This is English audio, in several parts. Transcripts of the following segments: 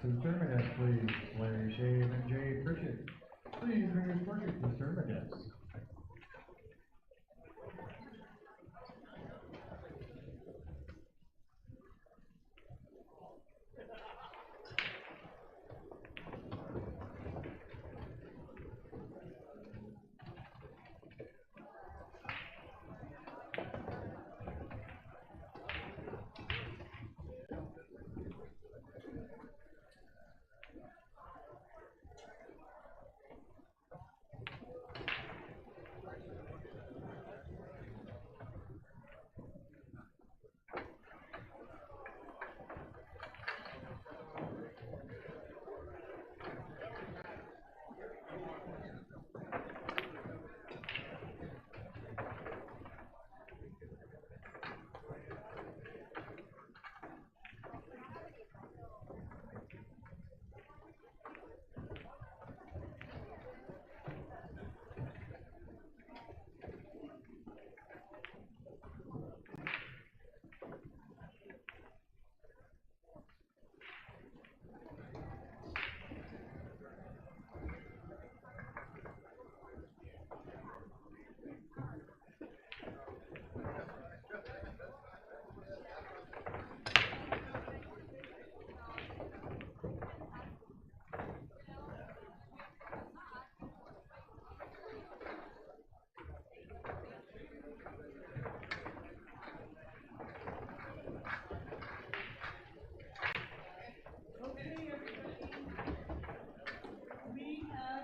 to the tournament desk, please. Larry Shave and Jay Pritchett. Please bring your portrait to the tournament desk.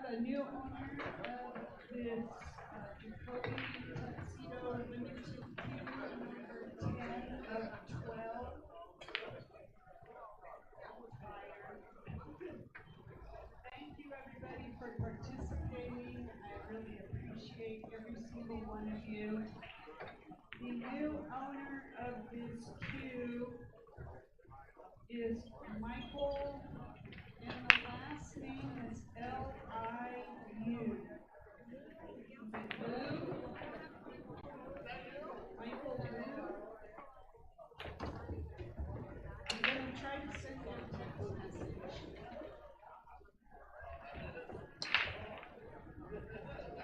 A new owner of this Jacoby Tuxedo Limited Q number 10 of 12. Thank you everybody for participating. I really appreciate every single one of you. The new owner of this Q is Michael, and the last name is Liu. Is it Liu? Michael Liu? I'm going to try to send you a text message.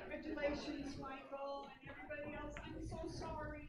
Congratulations, Michael, and everybody else. I'm so sorry.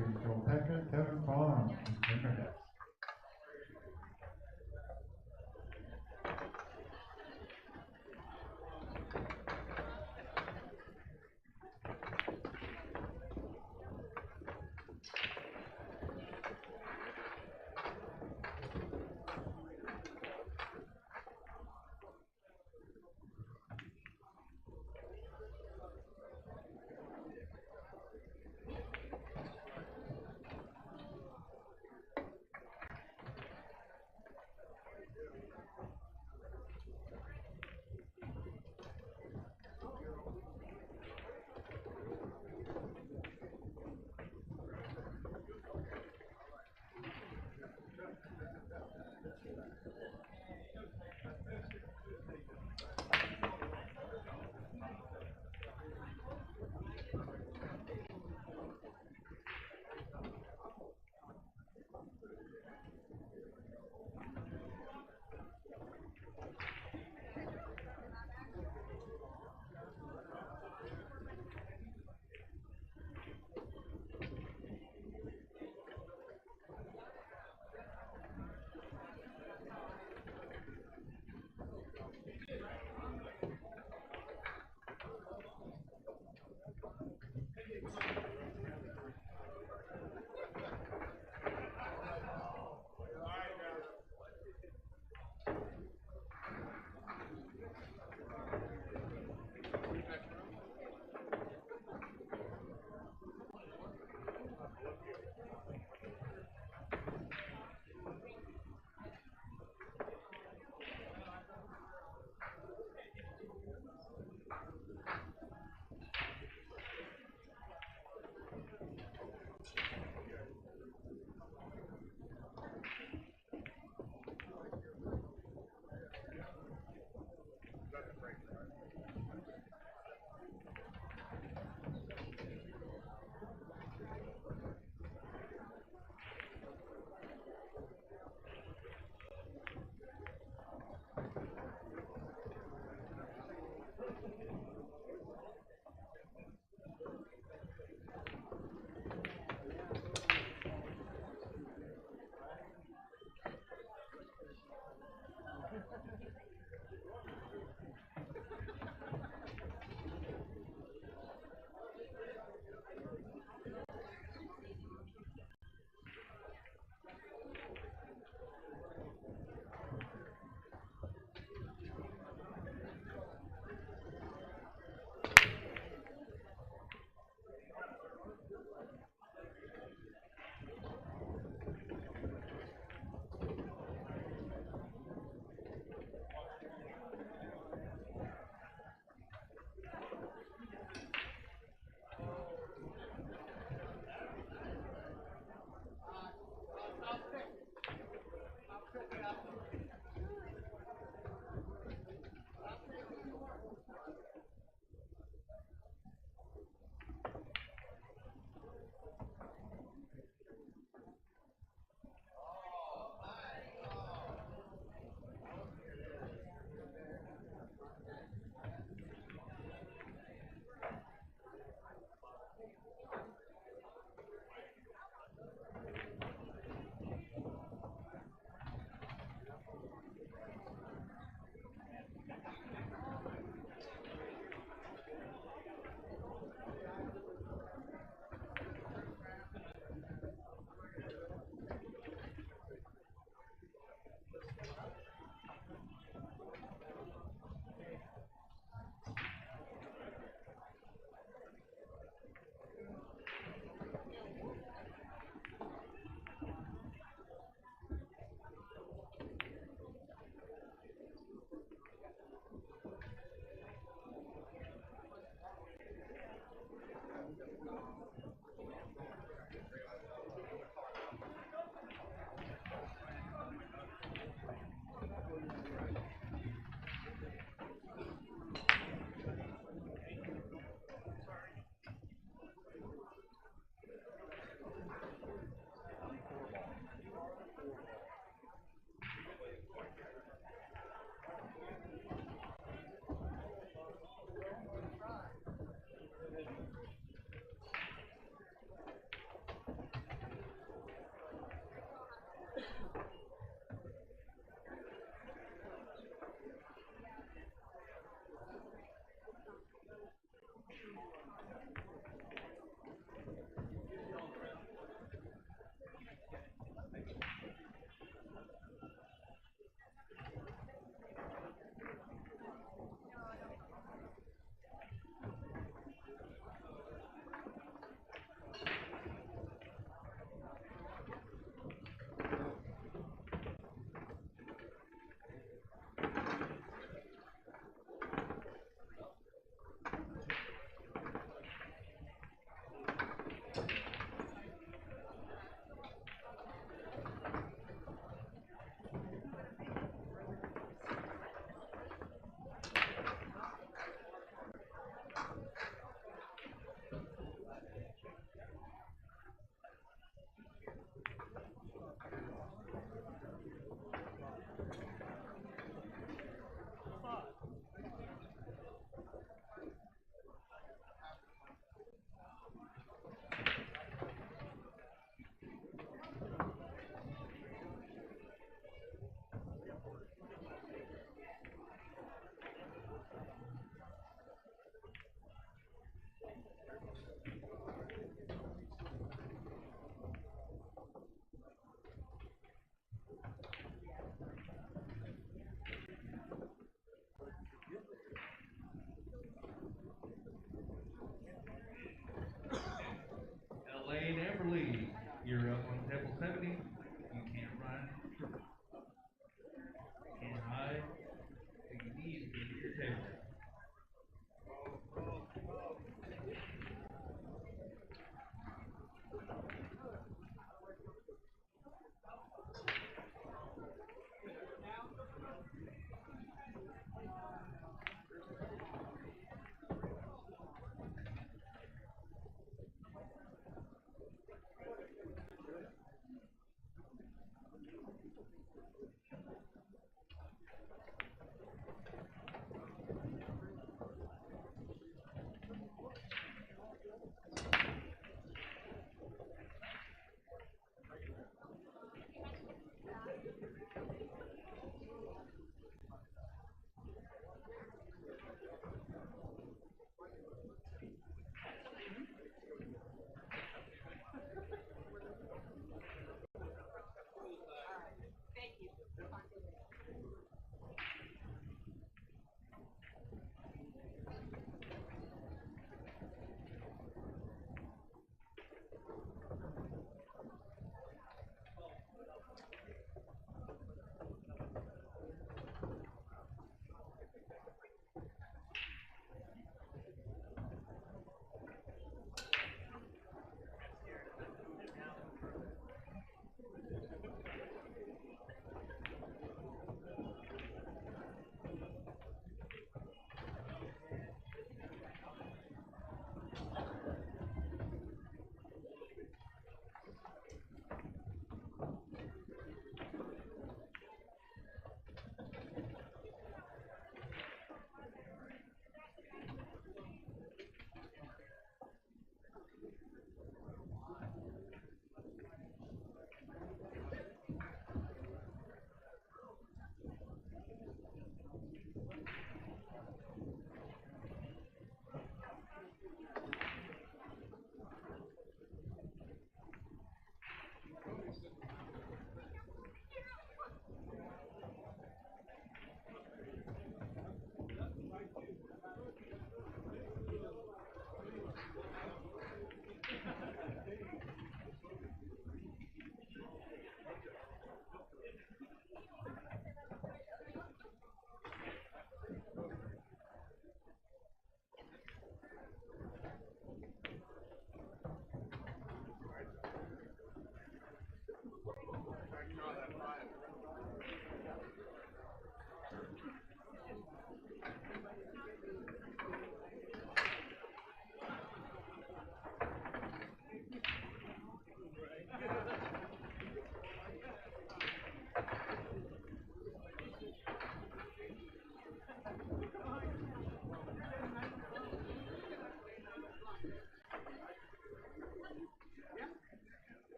carries. Topeka, Tevin Farm, Democrats.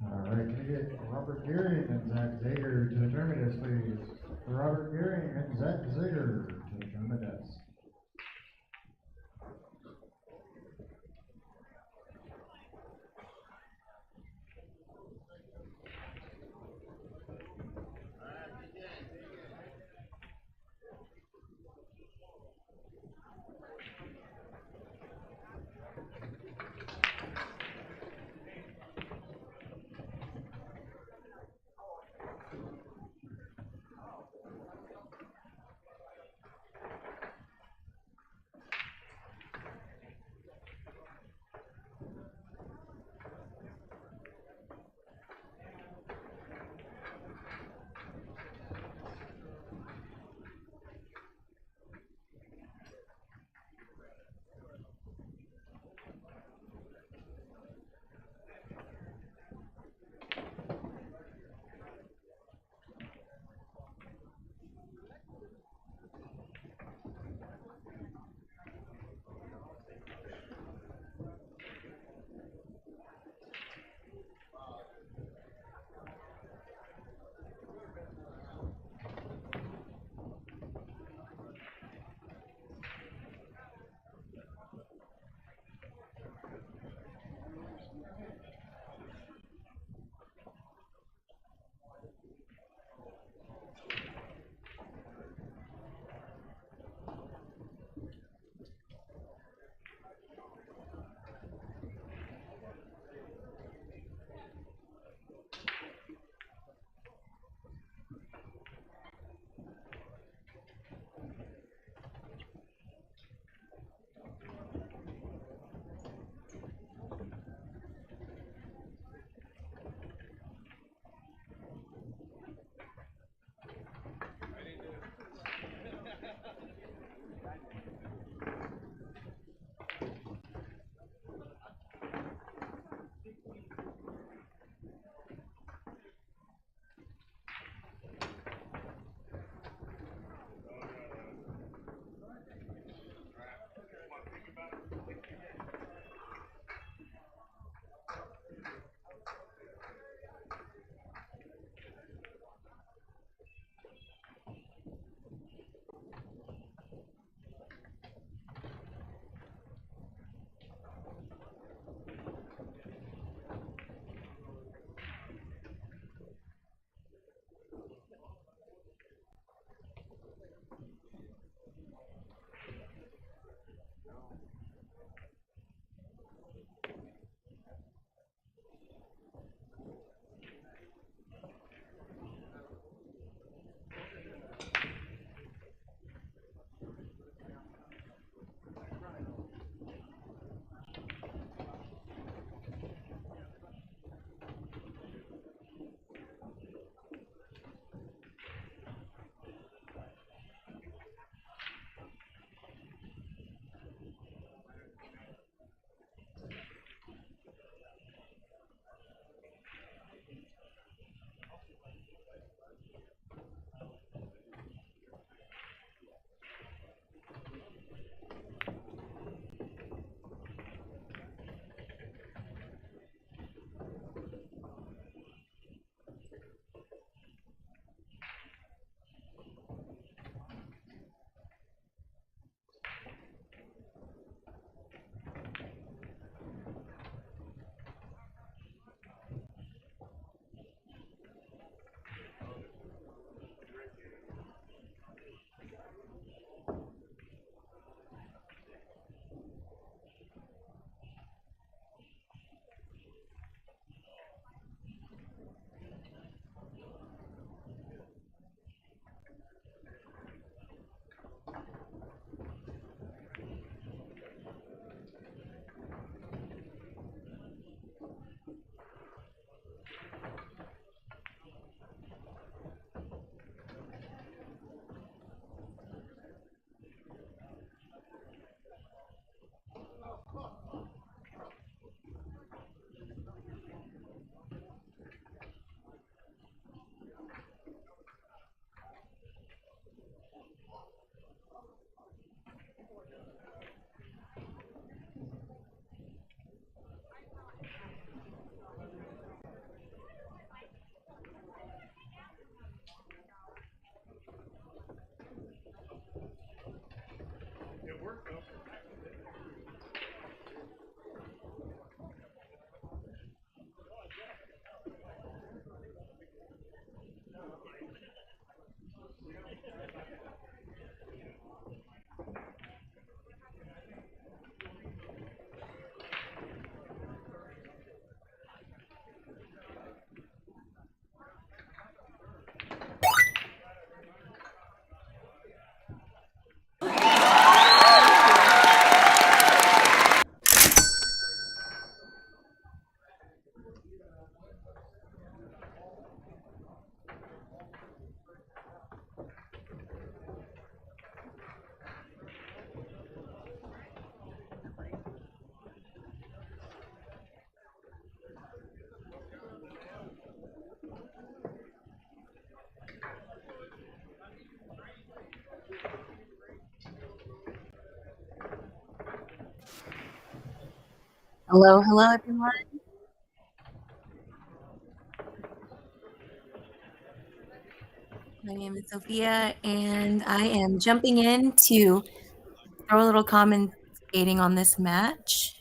Alright, can you get Robert Gearing and Zach Zager to the terminus, please? Robert Gearing and Zach Zager to the terminus. Hello, hello everyone. My name is Sophia, and I am jumping in to throw a little commentating on this match.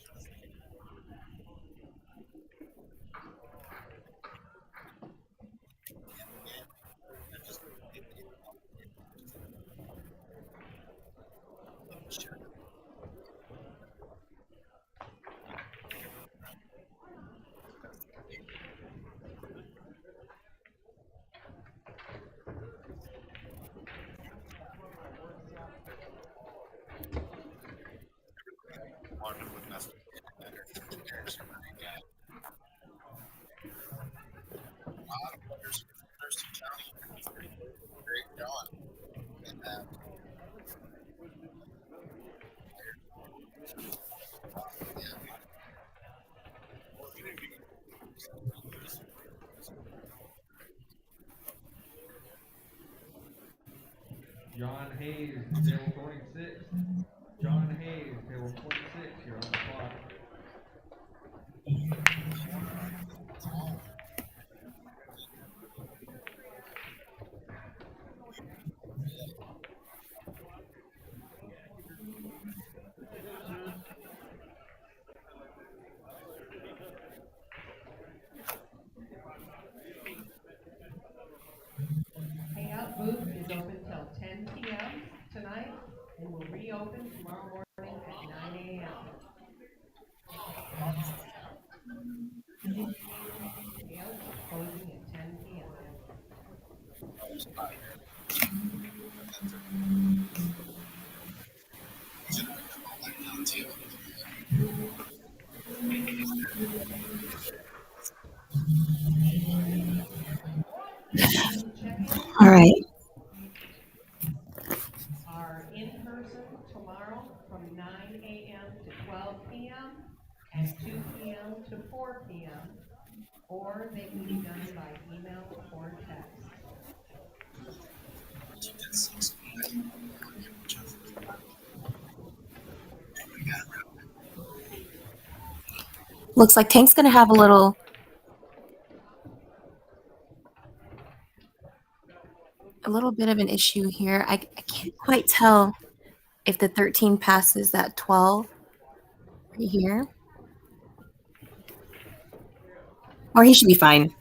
John Hayes, table 26. John Hayes, table 26. You're on the clock. Hangout booth is open till 10 p.m. tonight and will reopen tomorrow morning at 9 a.m. Hangout is closing at 10 p.m. All right. Are in person tomorrow from 9 a.m. to 12 p.m. and 2 p.m. to 4 p.m. or they can be done by email or text. Looks like Tank's going to have a little bit of an issue here. I can't quite tell if the 13 passes that 12 right here. Or he should be fine.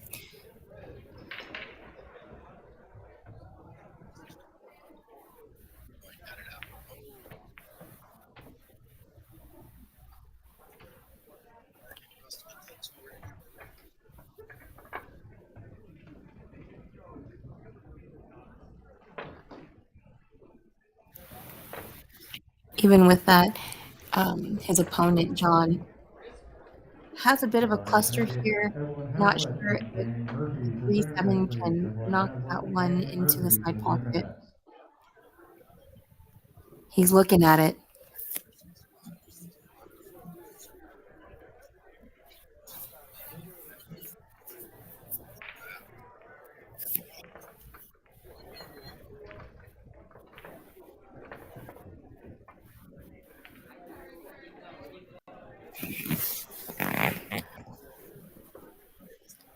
Even with that, his opponent, John, has a bit of a cluster here. Not sure if 3-7 can knock that one into the side pocket. He's looking at it.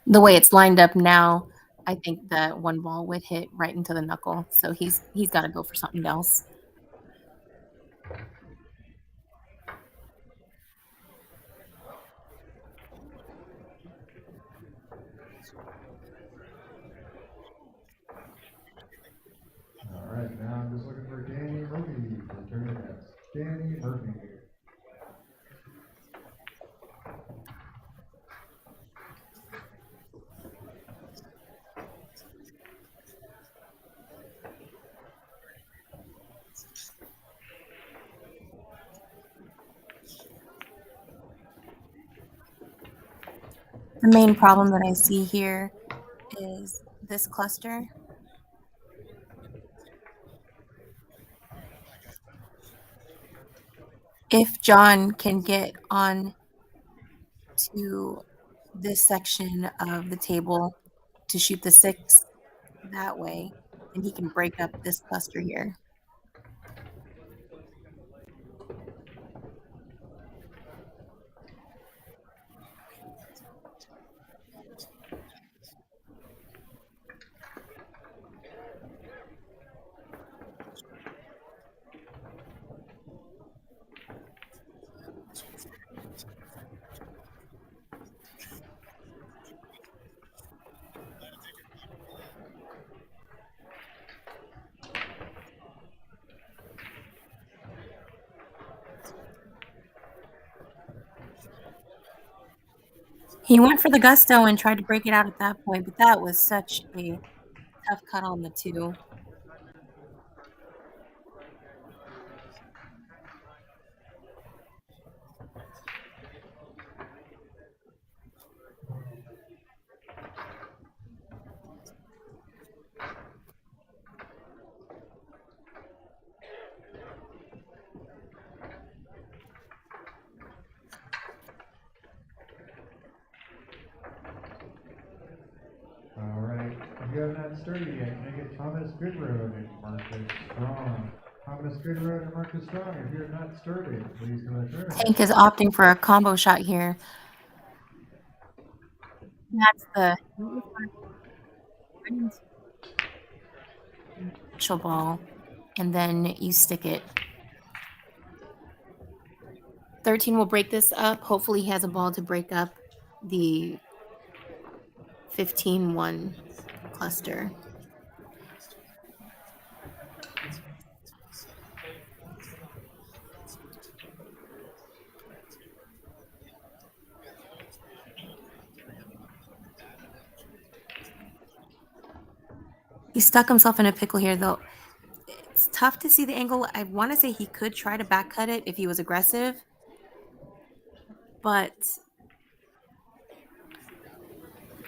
The way it's lined up now, I think that one ball would hit right into the knuckle. So he's got to go for something else. All right, now I'm just looking for Danny Murphy to turn it at Danny Murphy. The main problem that I see here is this cluster. If John can get on to this section of the table to shoot the 6 that way, then he can break up this cluster here. He went for the gusto and tried to break it out at that point, but that was such a tough cut on the 2. All right, if you have not started yet, can I get Thomas Goodroad and Marcus Strong? Thomas Goodroad and Marcus Strong, if you have not started, please go ahead. Tank is opting for a combo shot here. That's the initial ball, and then you stick it. 13 will break this up. Hopefully he has a ball to break up the 15-1 cluster. He stuck himself in a pickle here, though. It's tough to see the angle. I want to say he could try to back cut it if he was aggressive, but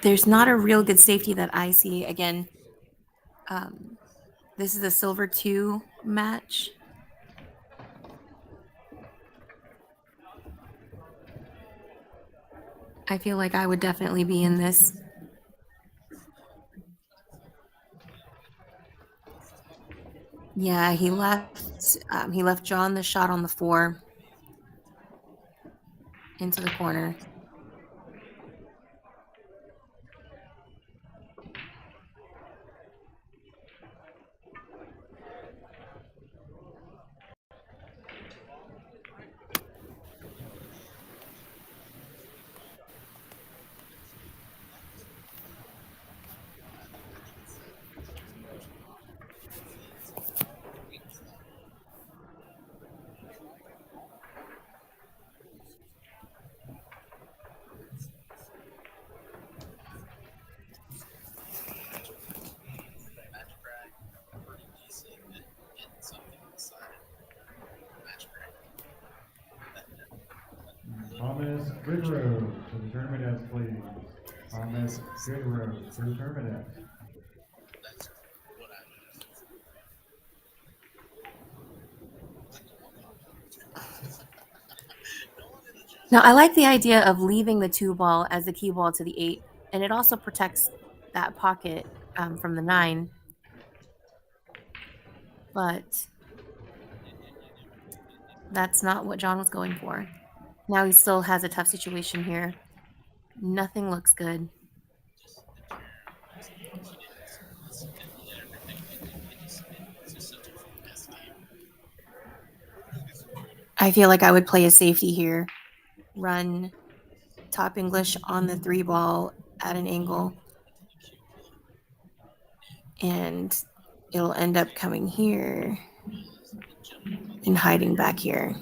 there's not a real good safety that I see. Again, this is a silver 2 match. I feel like I would definitely be in this. Yeah, he left John the shot on the 4 into the corner. Thomas Goodroad to the tournament desk, please. Thomas Goodroad to the tournament desk. Now, I like the idea of leaving the 2 ball as the key ball to the 8, and it also protects that pocket from the 9. But that's not what John was going for. Now he still has a tough situation here. Nothing looks good. I feel like I would play a safety here. Run top English on the 3 ball at an angle. And it'll end up coming here and hiding back here.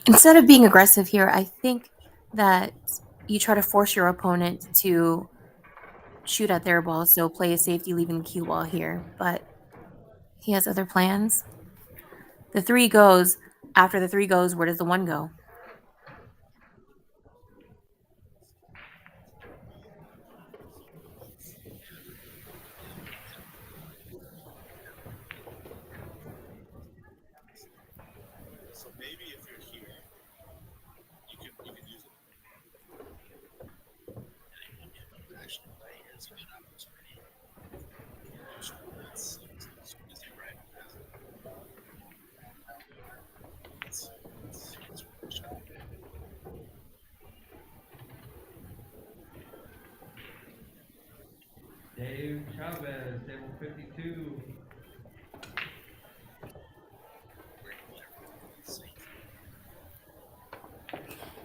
Instead of being aggressive here, I think that you try to force your opponent to shoot at their ball, so play a safety leaving the cue ball here. But he has other plans. The 3 goes. After the 3 goes, where does the 1 go? So maybe if you're here, you can use it. Actually, play is an opportunity. That's right. It's really shot. Dave Chavez, table 52.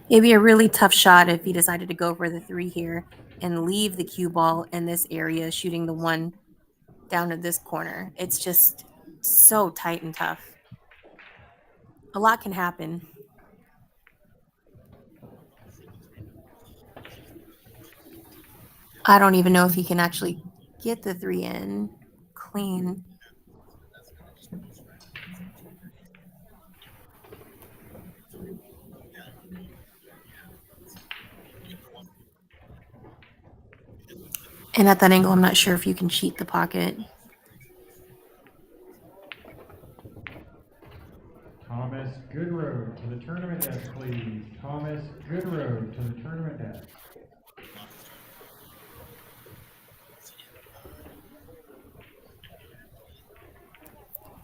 It'd be a really tough shot if he decided to go for the 3 here and leave the cue ball in this area, shooting the 1 down to this corner. It's just so tight and tough. A lot can happen. I don't even know if he can actually get the 3 in clean. And at that angle, I'm not sure if you can cheat the pocket. Thomas Goodrow to the tournament desk, please. Thomas Goodrow to the tournament desk.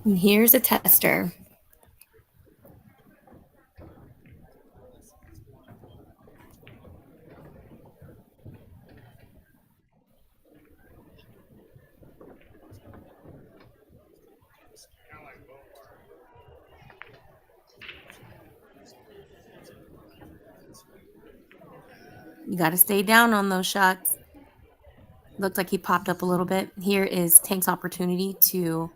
And here's a tester. You got to stay down on those shots. Looked like he popped up a little bit. Here is Tank's opportunity to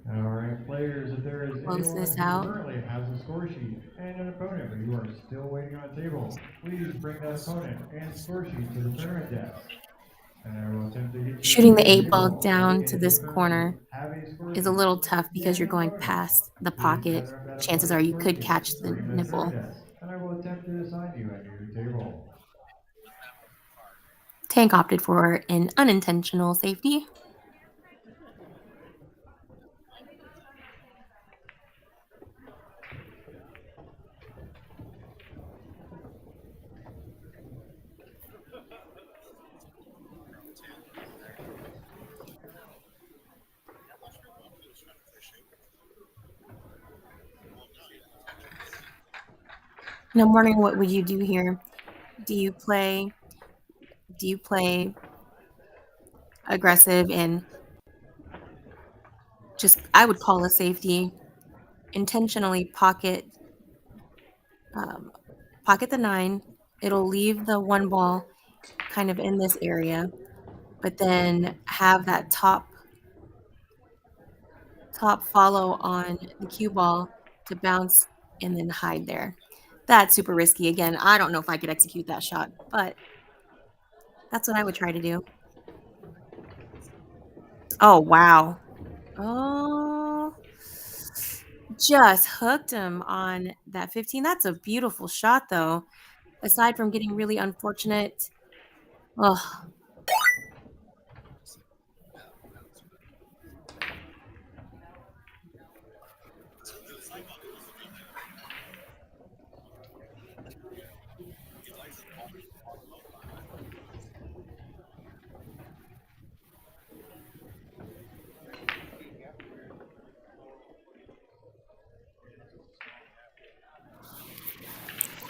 All right, players, if there is close anyone this who out. currently has a score sheet and an opponent, but you are still waiting on a table, please bring that opponent and score sheet to the tournament desk. And I will attempt to get you Shooting the to 8 ball table. down And to if this you currently corner have a score is a sheet little tough because you're and going opponent, past the please pocket. gather up that Chances are opponent's you score could sheet, catch the bring it to the nipple. tournament desk, and I will attempt to assign you a new table. Tank opted for an unintentional safety. And I'm wondering, what would you do here? Do you play aggressive and just, I would call a safety, intentionally pocket the 9. It'll leave the 1 ball kind of in this area, but then have that top follow on the cue ball to bounce and then hide there. That's super risky. Again, I don't know if I could execute that shot, but that's what I would try to do. Oh, wow. Oh, just hooked him on that 15. That's a beautiful shot, though. Aside from getting really unfortunate. Oh,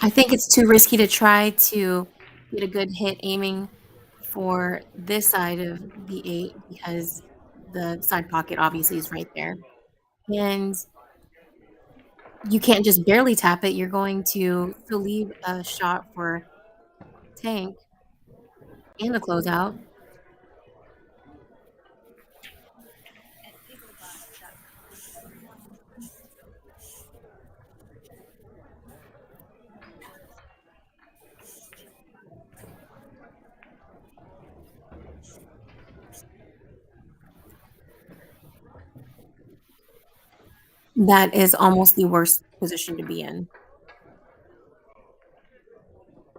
I think it's too risky to try to get a good hit aiming for this side of B8 because the side pocket obviously is right there. And you can't just barely tap it. You're going to leave a shot for Tank and the closeout. That is almost the worst position to be in.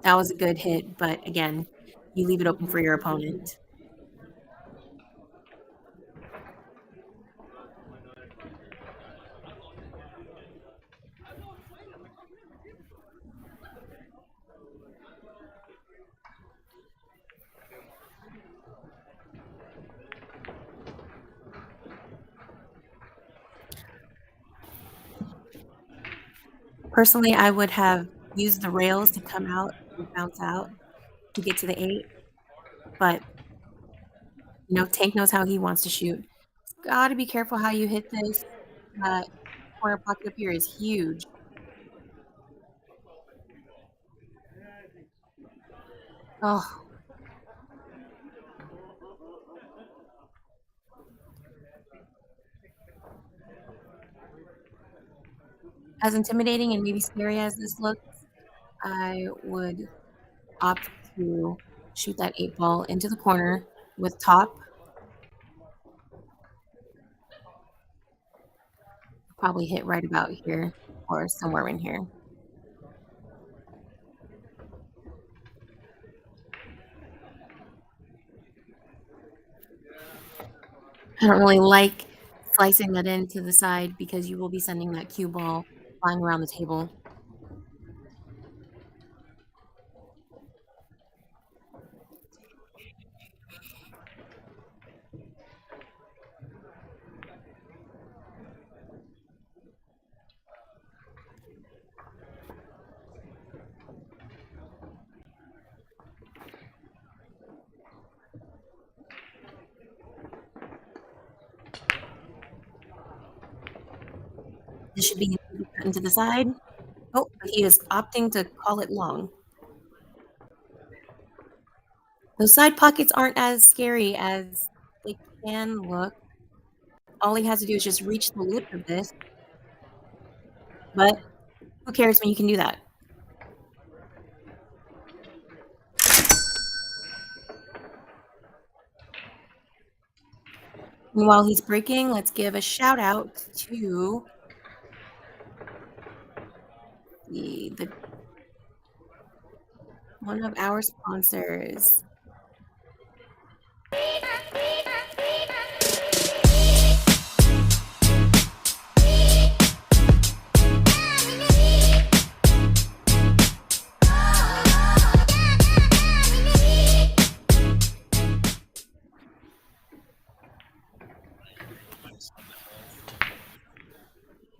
That was a good hit, but again, you leave it open for your opponent. Personally, I would have used the rails to come out and bounce out to get to the 8, but Tank knows how he wants to shoot. Gotta be careful how you hit this. That corner pocket up here is huge. Oh. As intimidating and maybe scary as this looks, I would opt to shoot that 8 ball into the corner with top. Probably hit right about here or somewhere in here. I don't really like slicing that into the side because you will be sending that cue ball flying around the table. This should be into the side. Oh, but he is opting to call it long. Those side pockets aren't as scary as they can look. All he has to do is just reach the lip of this. But who cares when you can do that? And while he's breaking, let's give a shout out to the one of our sponsors.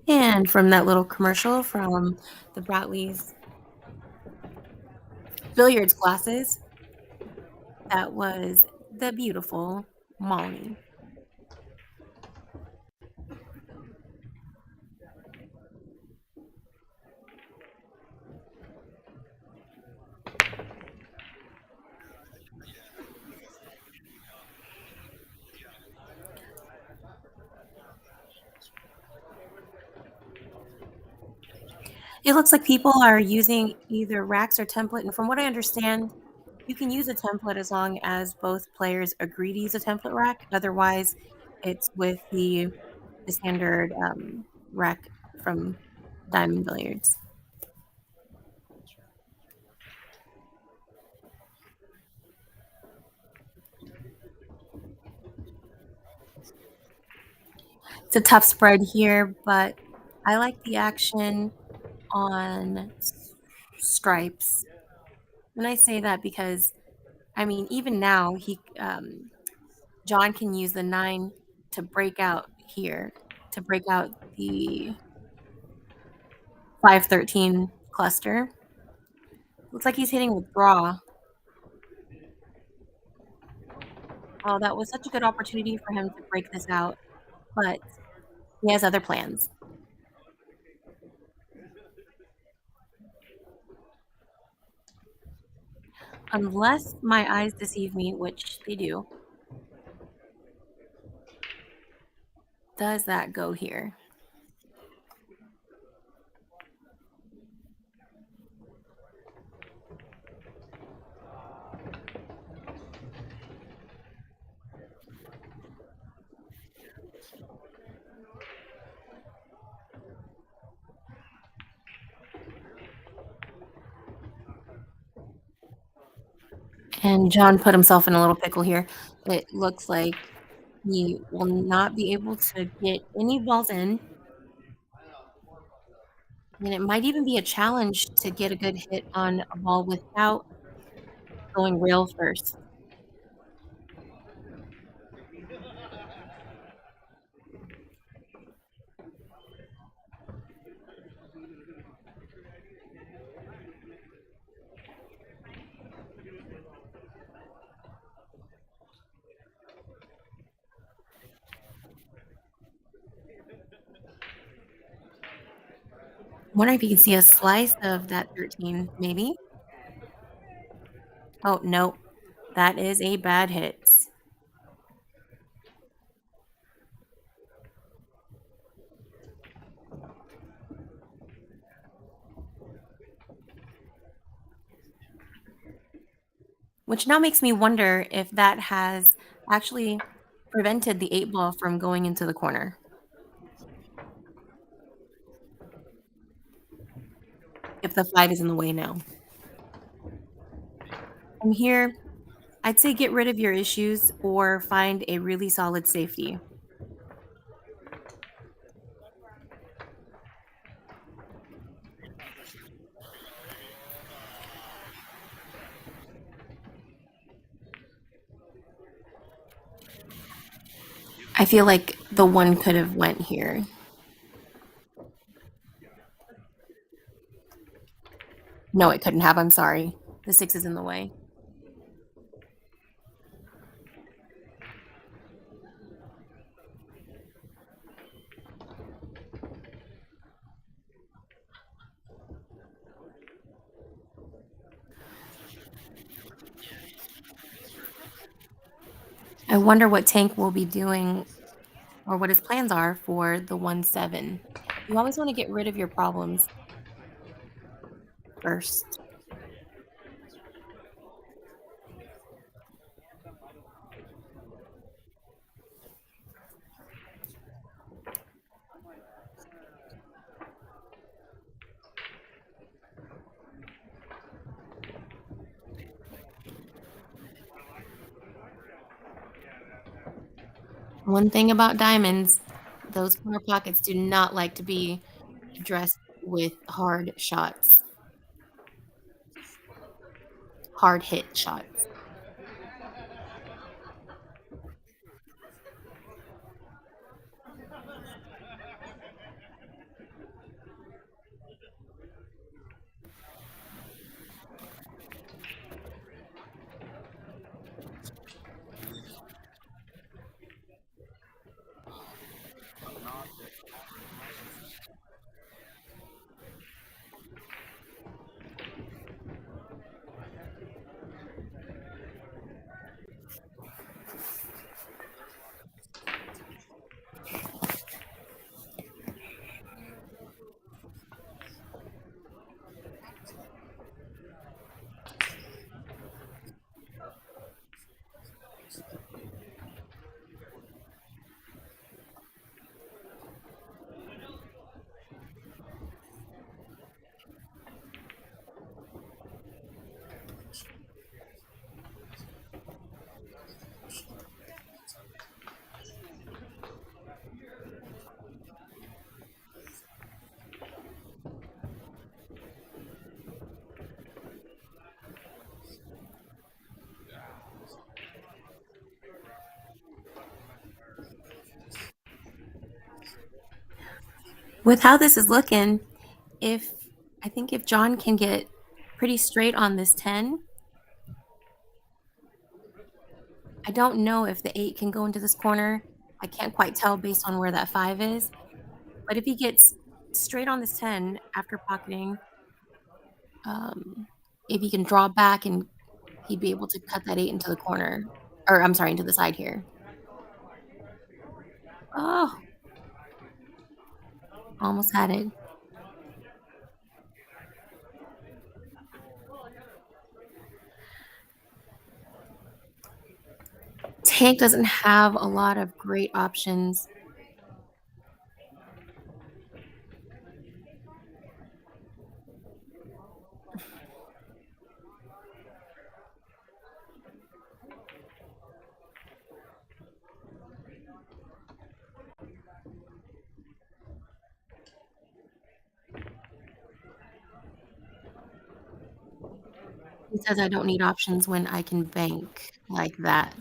And from that little commercial from the Bradley's billiards glasses, that was the beautiful Molly. It looks like people are using either racks or template, and from what I understand, you can use a template as long as both players agree to use a template rack. Otherwise, it's with the standard rack from Diamond Billiards. It's a tough spread here, but I like the action on stripes. And I say that because, I mean, even now, John can use the 9 to break out here, to break out the 5-13 cluster. Looks like he's hitting with draw. Oh, that was such a good opportunity for him to break this out, but he has other plans. Unless my eyes deceive me, which they do. Does that go here? And John put himself in a little pickle here. It looks like he will not be able to get any balls in. And it might even be a challenge to get a good hit on a ball without going rail first. Wonder if you can see a slice of that 13, maybe. Oh, no, that is a bad hit. Which now makes me wonder if that has actually prevented the 8 ball from going into the corner. If the 5 is in the way now. From here, I'd say get rid of your issues or find a really solid safety. I feel like the 1 could have went here. No, it couldn't have. I'm sorry. The 6 is in the way. I wonder what Tank will be doing or what his plans are for the 1-7. You always want to get rid of your problems first. One thing about diamonds, those corner pockets do not like to be dressed with hard shots. Hard hit shots. With how this is looking, I think if John can get pretty straight on this 10, I don't know if the 8 can go into this corner. I can't quite tell based on where that 5 is. But if he gets straight on this 10 after pocketing, if he can draw back and he'd be able to cut that 8 into the corner. Or, I'm sorry, into the side here. Oh. Almost had it. Tank doesn't have a lot of great options. It says I don't need options when I can bank like that.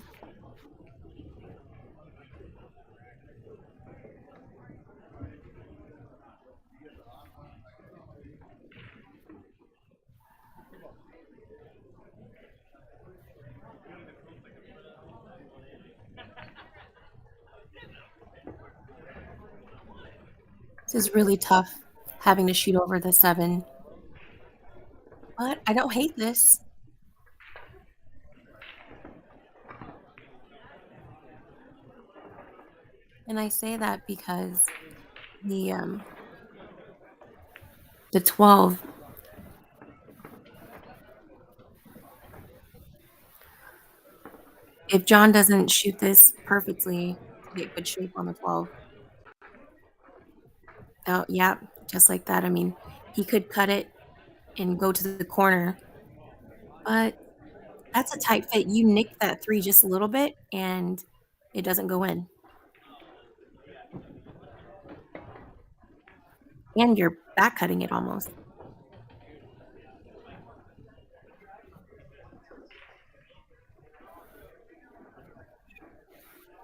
This is really tough having to shoot over the 7. But I don't hate this. And I say that because the 12, if John doesn't shoot this perfectly to get good shape on the 12. Oh, yeah, just like that. I mean, he could cut it and go to the corner, but that's a tight fit. You nick that 3 just a little bit and it doesn't go in. And you're back cutting it almost.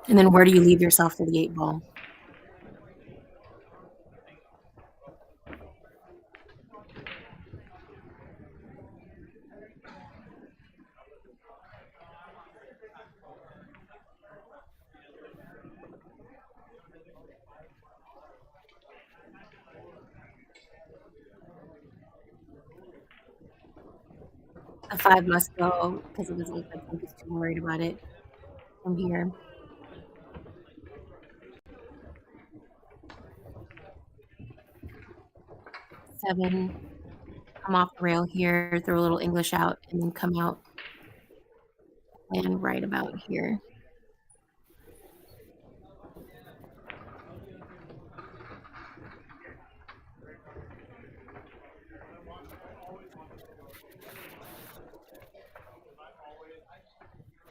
And then where do you leave yourself for the 8 ball? A 5 must go because it doesn't look like Pink is too worried about it from here. 7, come off the rail here, throw a little English out, and then come out and right about here.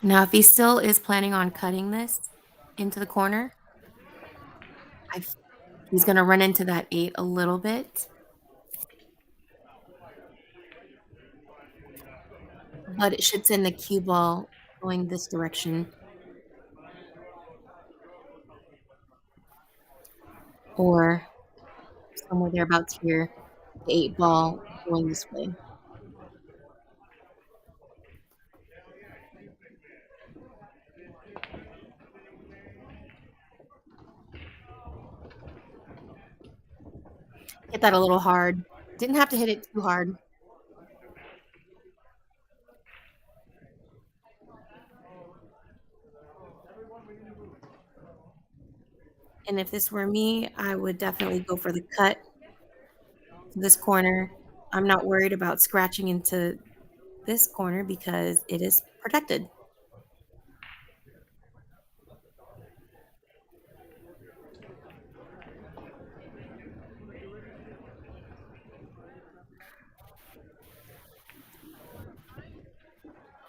Now, if he still is planning on cutting this into the corner, he's going to run into that 8 a little bit. But it should send the cue ball going this direction. Or somewhere thereabouts here, the 8 ball going this way. Hit that a little hard. Didn't have to hit it too hard. And if this were me, I would definitely go for the cut to this corner. I'm not worried about scratching into this corner because it is protected.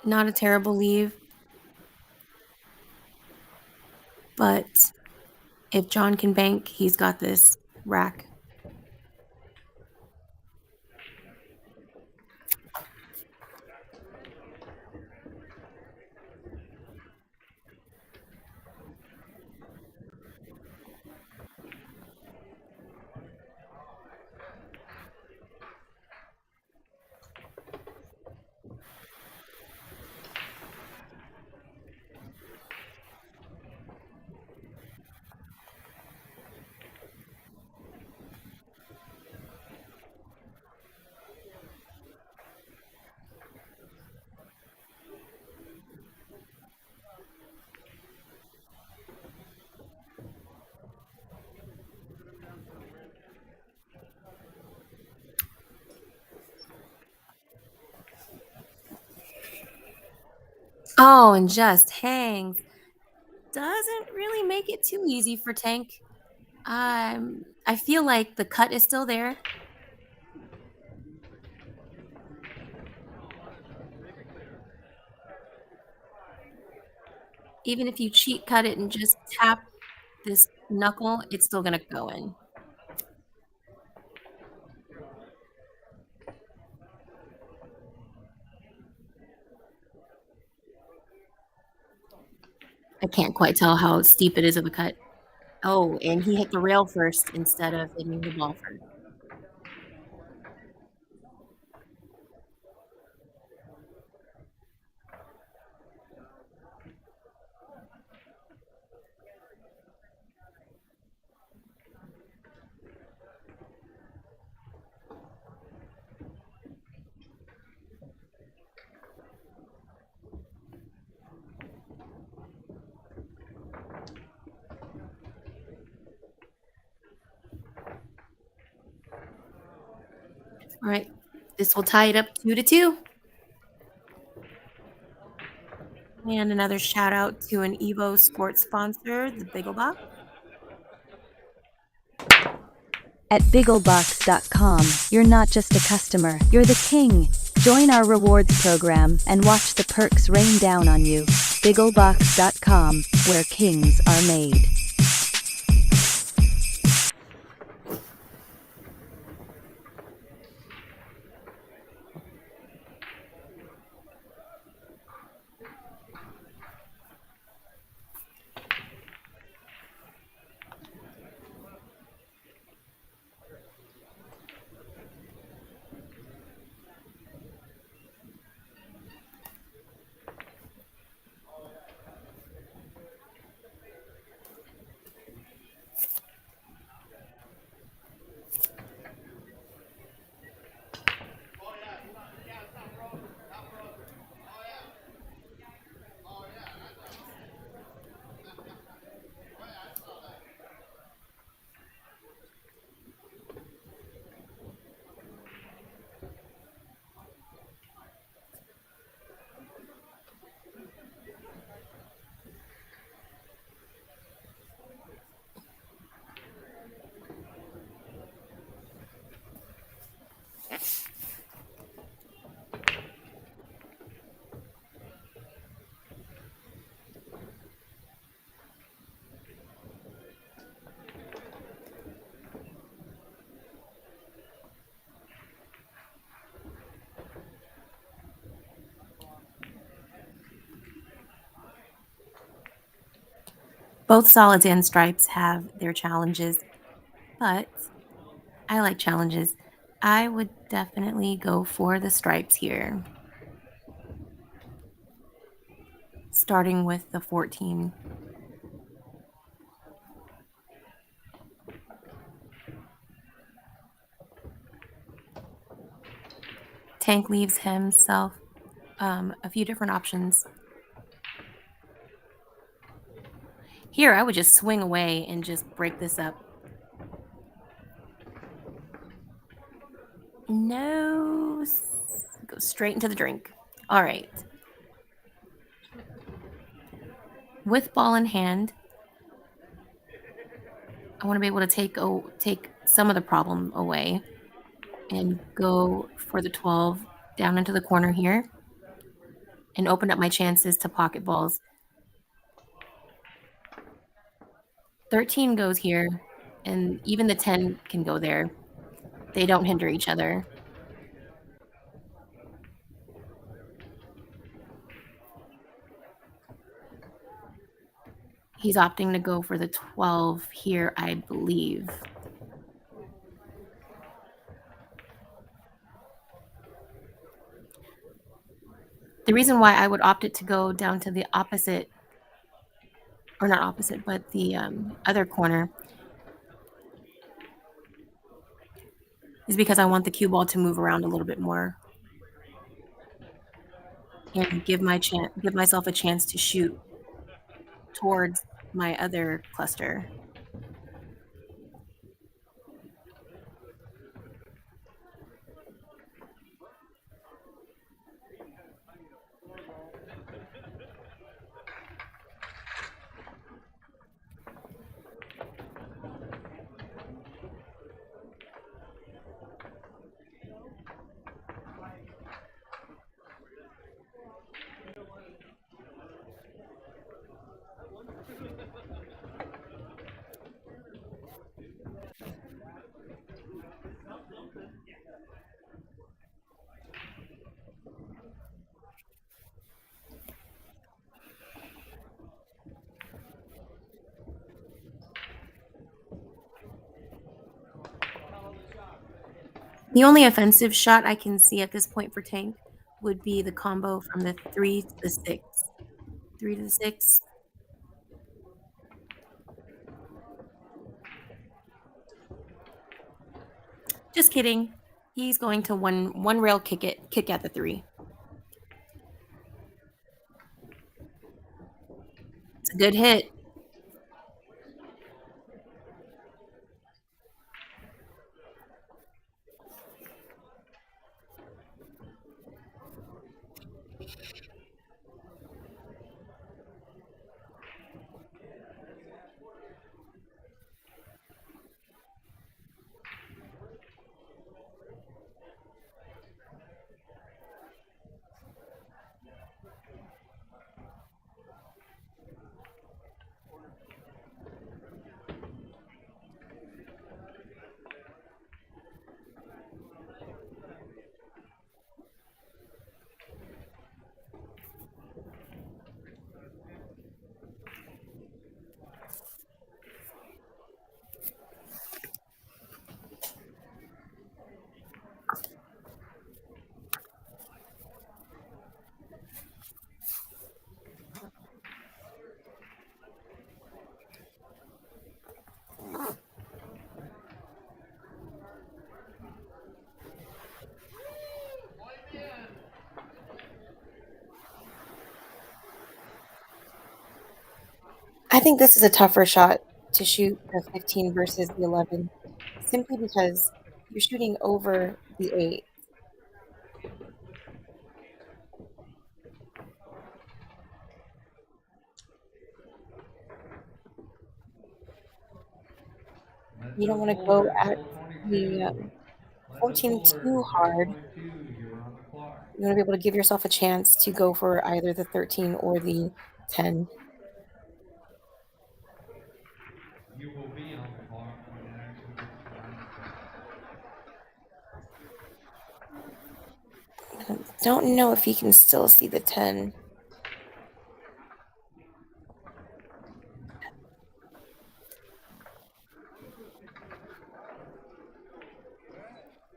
Not a terrible leave, but if John can bank, he's got this rack. Oh, and just hangs. Doesn't really make it too easy for Tank. I feel like the cut is still there. Even if you cheat cut it and just tap this knuckle, it's still gonna go in. I can't quite tell how steep it is of a cut. Oh, and he hit the rail first instead of hitting the ball first. All right, this will tie it up 2-2. And another shout out to an EvoSports sponsor, the Bigglebox. At BiggleBox.com, you're not just a customer, you're the king. Join our rewards program and watch the perks rain down on you. BiggleBox.com, where kings are made. Both solids and stripes have their challenges, but I like challenges. I would definitely go for the stripes here. Starting with the 14. Tank leaves himself a few different options. Here, I would just swing away and just break this up. No, go straight into the drink. All right. With ball in hand, I want to be able to take some of the problem away and go for the 12 down into the corner here and open up my chances to pocket balls. 13 goes here, and even the 10 can go there. They don't hinder each other. He's opting to go for the 12 here, I believe. The reason why I would opt it to go down to the opposite, or not opposite, but the other corner, is because I want the cue ball to move around a little bit more and give myself a chance to shoot towards my other cluster. The only offensive shot I can see at this point for Tank would be the combo from the 3 to the 6. 3 to the 6. Just kidding. He's going to one rail kick at the 3. It's a good hit. I think this is a tougher shot to shoot the 15 versus the 11, simply because you're shooting over the 8. You don't want to go at the 14 too hard. You want to be able to give yourself a chance to go for either the 13 or the 10. You will be on the clock when it actually gets to 9 seconds. I don't know if you can still see the 10.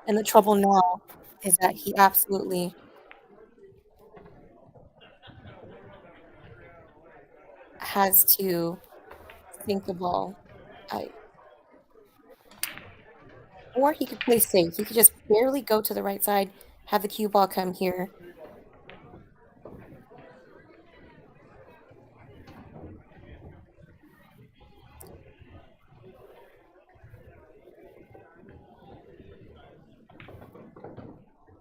And the trouble now is that he absolutely has to sink the ball. Or he could play safe. He could just barely go to the right side, have the cue ball come here.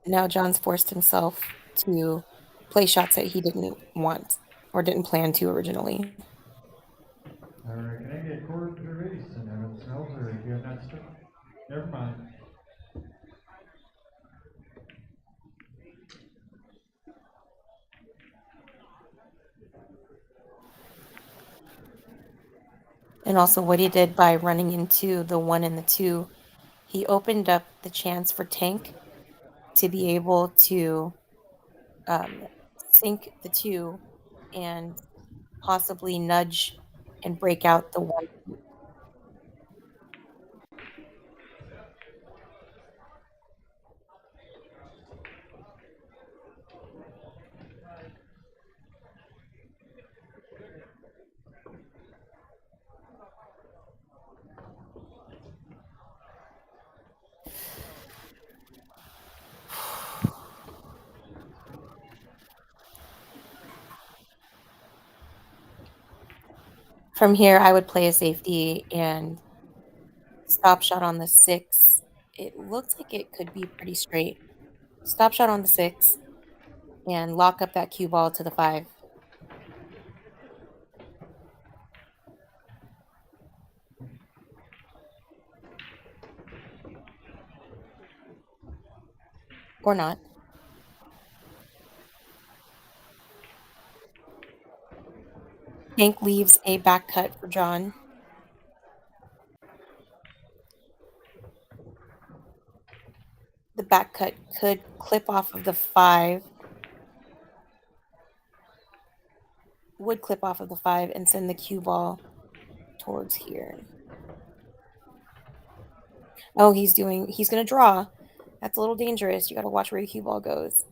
Now John's forced himself to play shots that he didn't want or didn't plan to originally. All right, can I get Court to the race and Evan Smelter if you have not stuck? Never mind. And also what he did by running into the 1 and the 2, he opened up the chance for Tank to be able to sink the 2 and possibly nudge and break out the 1. From here, I would play a safety and stop shot on the 6. It looks like it could be pretty straight. Stop shot on the 6 and lock up that cue ball to the 5. Or not. Tank leaves a back cut for John. The back cut could clip off of the 5. Would clip off of the 5 and send the cue ball towards here. Oh, he's going to draw. That's a little dangerous. You got to watch where your cue ball goes.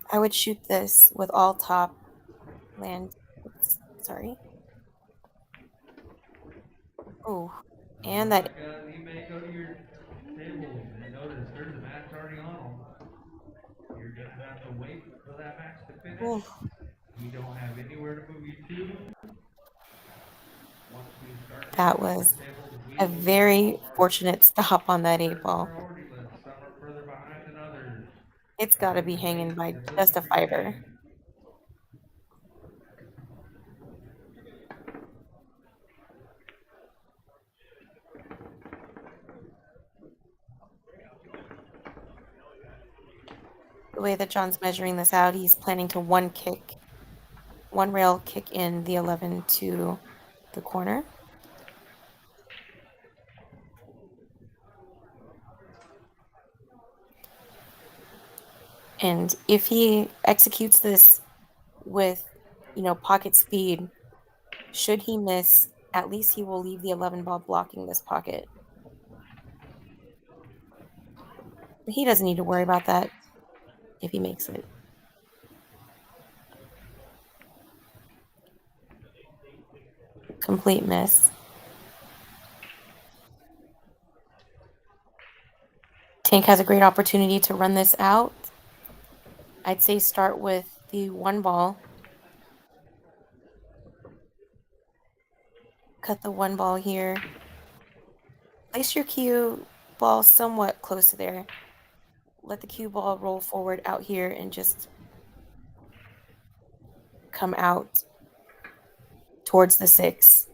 I would shoot this with all top land. Oops, sorry. Oh, and that. You may go to your tables and notice there's a match already on them. You're gonna have to wait for that match to finish. Oh, You don't have anywhere to move you to. Once we start that was a very fortunate stop on that 8-ball. priority list. Some are further behind than others. It's got to be hanging by just a fiber. The way that John's measuring this out, he's planning to one rail kick in the 11 to the corner. And if he executes this with, pocket speed, should he miss, at least he will leave the 11 ball blocking this pocket. But he doesn't need to worry about that if he makes it. Complete miss. Tank has a great opportunity to run this out. I'd say start with the 1 ball. Cut the 1 ball here. Place your cue ball somewhat close to there. Let the cue ball roll forward out here and just come out towards the 6.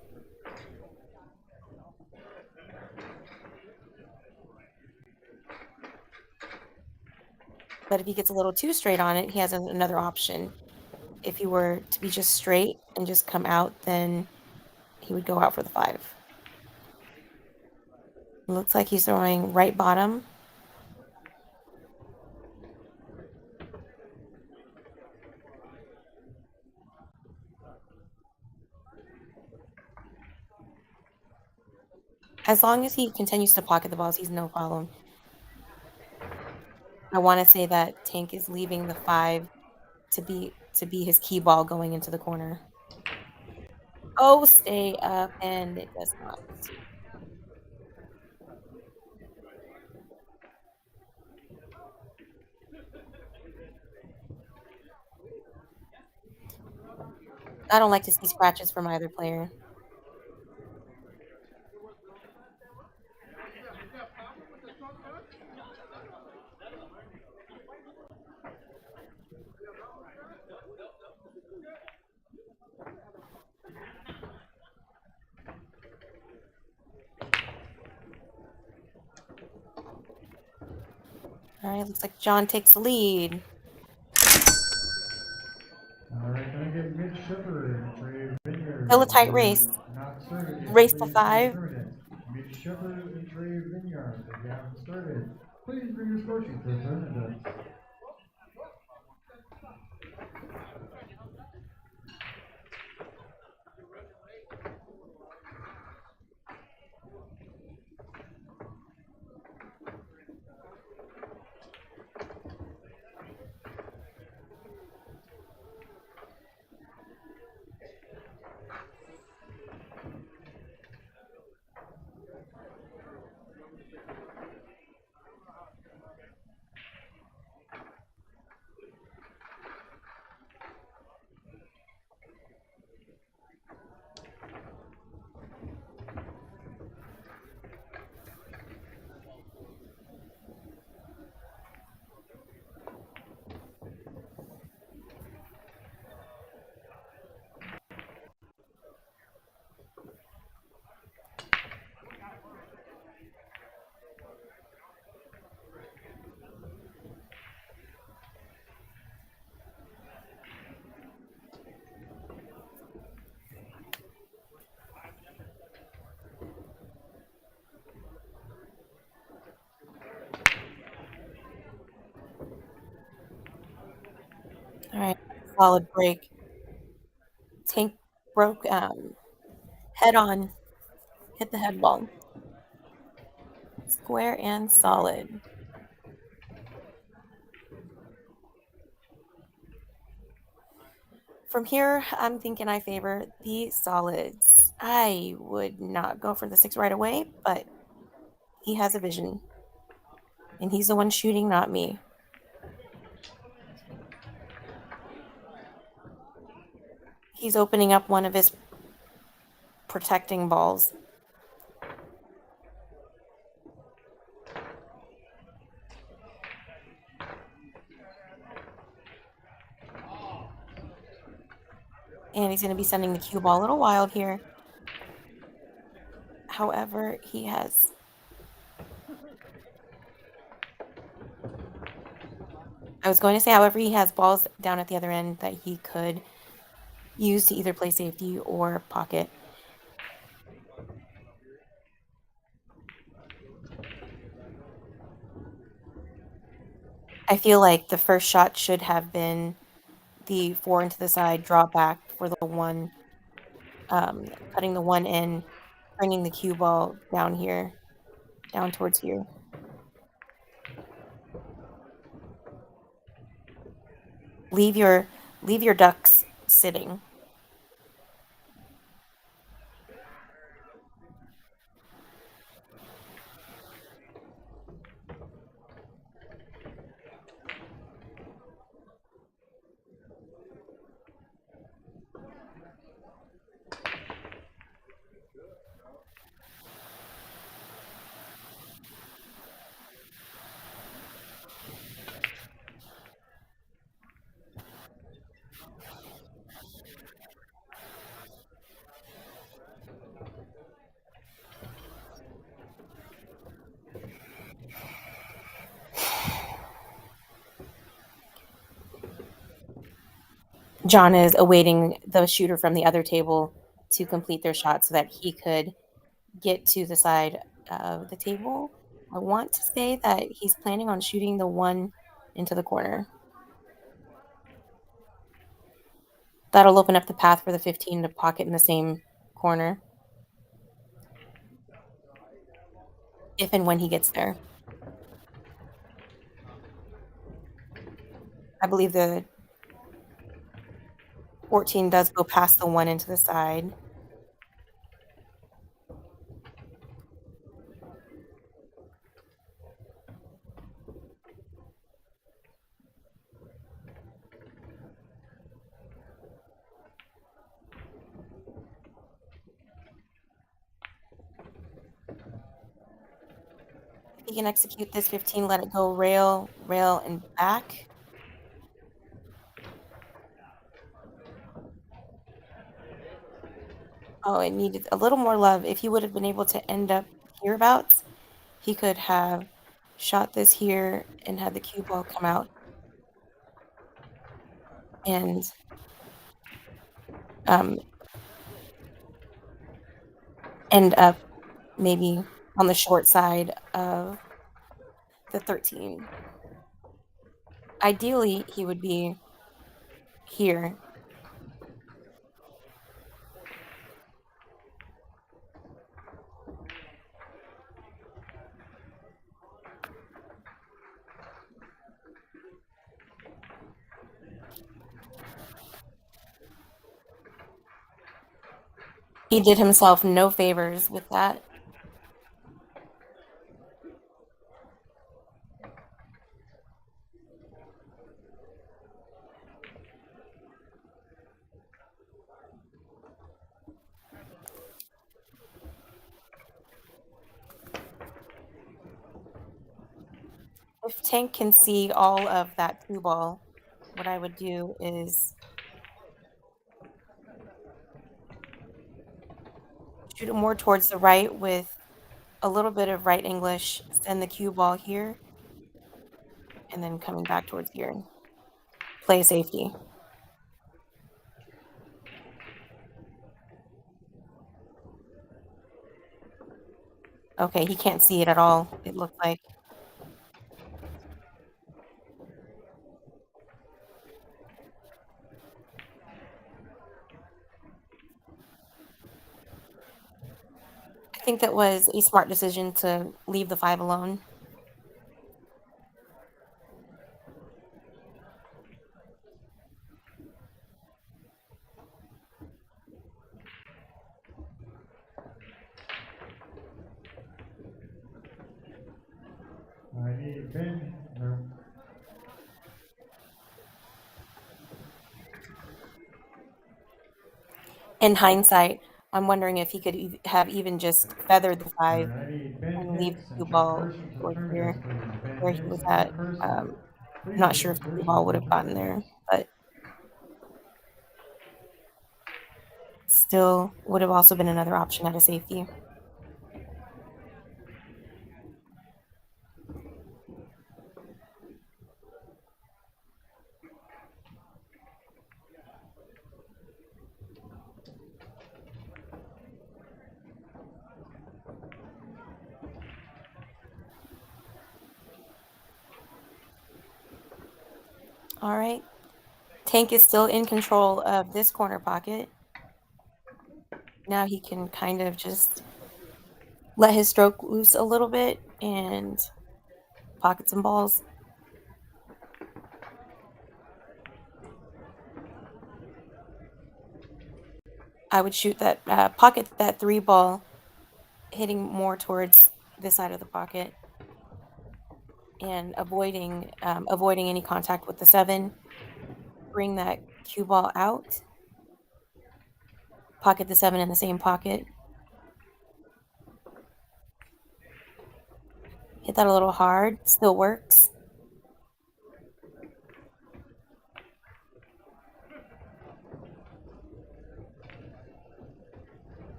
But if he gets a little too straight on it, he has another option. If he were to be just straight and just come out, then he would go out for the 5. It looks like he's throwing right bottom. As long as he continues to pocket the balls, he's no problem. I want to say that Tank is leaving the 5 to be his key ball going into the corner. Oh, stay up, and it does not. I don't like to see scratches from either player. All right, looks like John takes the lead. All right, gonna get Mitch Shepard and Trey Vineyard. Still a tight race. Not started yet. Race to Please 5. Mitch Shepard and Trey Vineyard, if you haven't started, please bring your score sheet to the tournament desk. All right, solid break. Tank broke head on, hit the head ball. Square and solid. From here, I'm thinking I favor the solids. I would not go for the 6 right away, but he has a vision. And he's the one shooting, not me. He's opening up one of his protecting balls. And he's going to be sending the cue ball a little wild here. However, he has... I was going to say, however, he has balls down at the other end that he could use to either play safety or pocket. I feel like the first shot should have been the 4 into the side, drop back for the 1, cutting the 1 in, bringing the cue ball down here, down towards here. Leave your ducks sitting. John is awaiting the shooter from the other table to complete their shot so that he could get to the side of the table. I want to say that he's planning on shooting the 1 into the corner. That'll open up the path for the 15 to pocket in the same corner. If and when he gets there. I believe the 14 does go past the 1 into the side. He can execute this 15, let it go rail, and back. Oh, it needed a little more love. If he would have been able to end up hereabouts, he could have shot this here and had the cue ball come out and end up maybe on the short side of the 13. Ideally, he would be here. He did himself no favors with that. If Tank can see all of that cue ball, what I would do is shoot it more towards the right with a little bit of right English, send the cue ball here, and then coming back towards here. Play safety. Okay, he can't see it at all, it looked like. think that was a smart decision to leave the 5 alone. I need Ben, no, In hindsight, I'm wondering if he could have even just feathered the 5 I need Ben and leave Hicks the and cue Chuck ball Person to towards determine this, here please. Ben where he Hicks was and at. Chuck Person, I'm please not make sure if the cue insertions ball would and have gotten determine there, this. but still would have also been another option at a safety. All right. Tank is still in control of this corner pocket. Now he can kind of just let his stroke loose a little bit and pocket some balls. I would shoot that, pocket that 3 ball, hitting more towards this side of the pocket and avoiding any contact with the 7. Bring that cue ball out. Pocket the 7 in the same pocket. Hit that a little hard. Still works.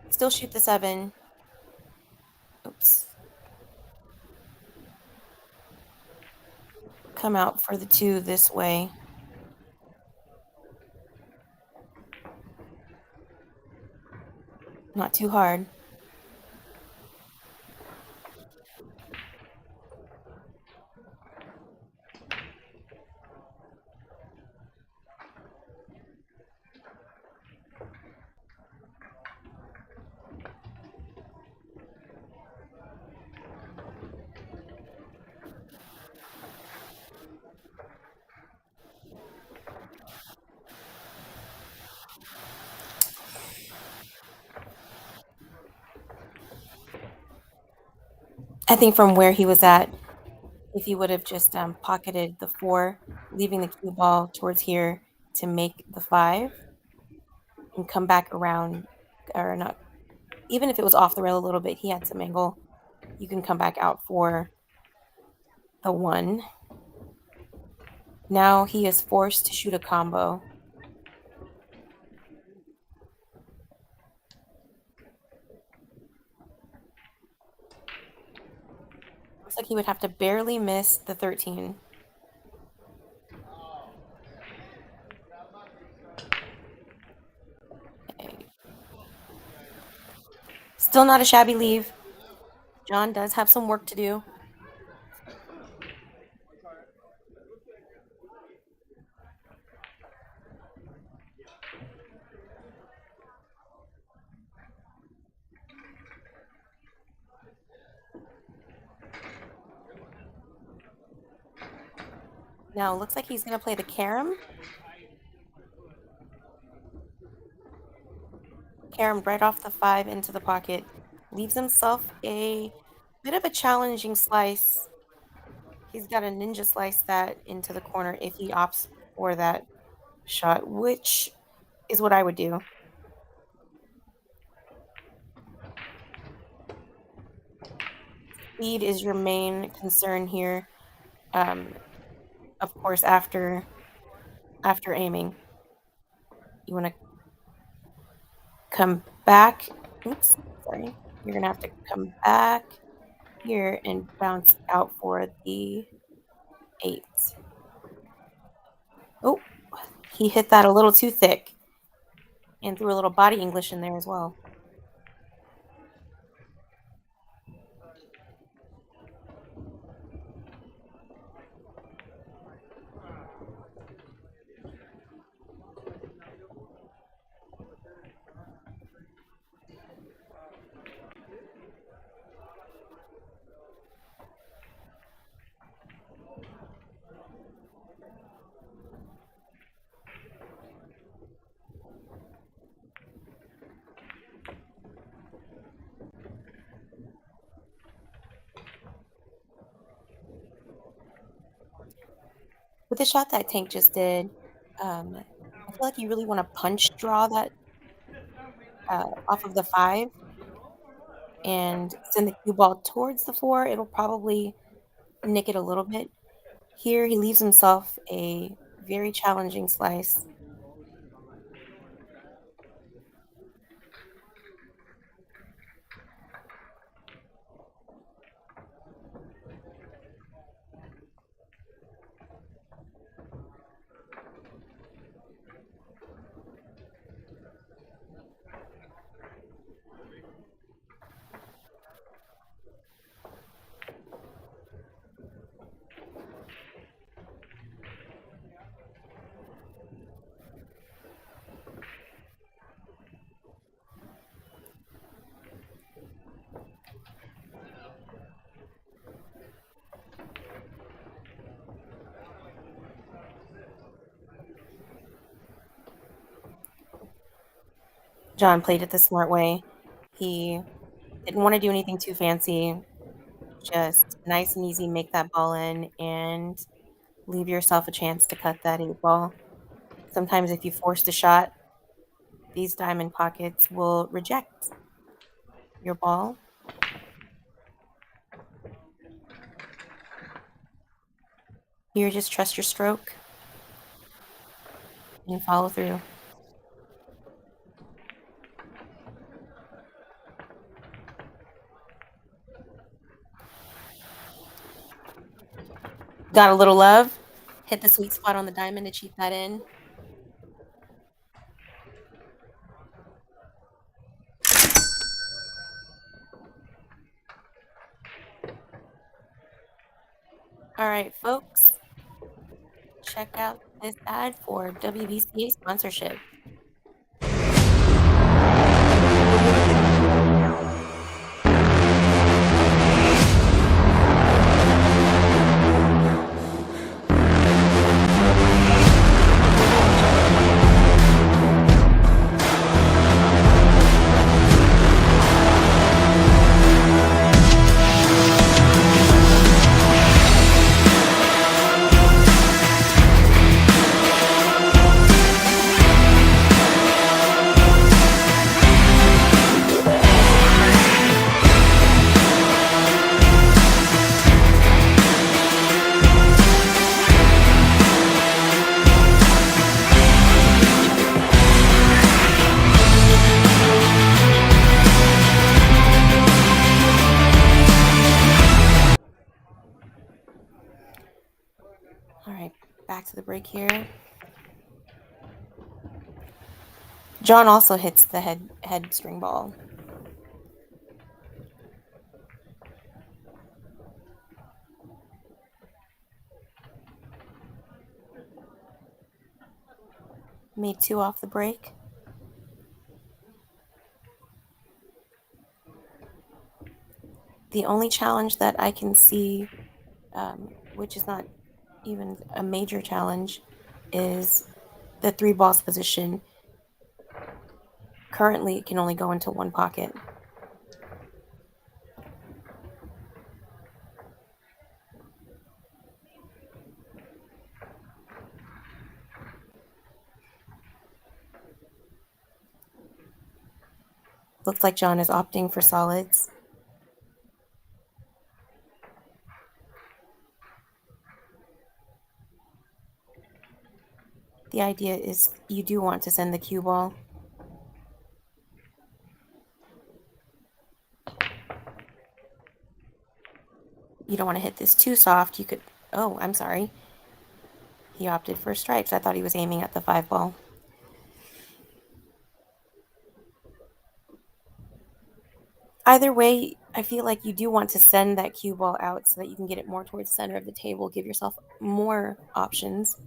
Still shoot the 7. Oops. Come out for the 2 this way. Not too hard. I think from where he was at, if he would have just pocketed the 4, leaving the cue ball towards here to make the 5, and come back around, or not, even if it was off the rail a little bit, he had some angle. You can come back out for the 1. Now he is forced to shoot a combo. Looks like he would have to barely miss the 13. Okay. Still not a shabby leave. John does have some work to do. Now, looks like he's going to play the carom. Carom right off the 5 into the pocket. Leaves himself a bit of a challenging slice. He's got to ninja slice that into the corner if he opts for that shot, which is what I would do. Speed is your main concern here. Of course, after aiming, you want to come back. Oops, sorry. You're gonna have to come back here and bounce out for the 8. Oh, he hit that a little too thick and threw a little body English in there as well. With the shot that Tank just did, I feel like you really want to punch draw that off of the 5 and send the cue ball towards the 4. It'll probably nick it a little bit. Here, he leaves himself a very challenging slice. John played it the smart way. He didn't want to do anything too fancy. Just nice and easy, make that ball in and leave yourself a chance to cut that 8 ball. Sometimes if you force the shot, these diamond pockets will reject your ball. Here, just trust your stroke and follow through. Got a little love. Hit the sweet spot on the diamond to cheat that in. All right, folks. Check out this ad for WBCA sponsorship. All right, back to the break here. John also hits the head string ball. Made 2 off the break. The only challenge that I can see, which is not even a major challenge, is the 3 balls position. Currently, it can only go into 1 pocket. Looks like John is opting for solids. The idea is you do want to send the cue ball. You don't want to hit this too soft. You could, oh, I'm sorry. He opted for stripes. I thought he was aiming at the 5 ball. Either way, I feel like you do want to send that cue ball out so that you can get it more towards the center of the table, give yourself more options.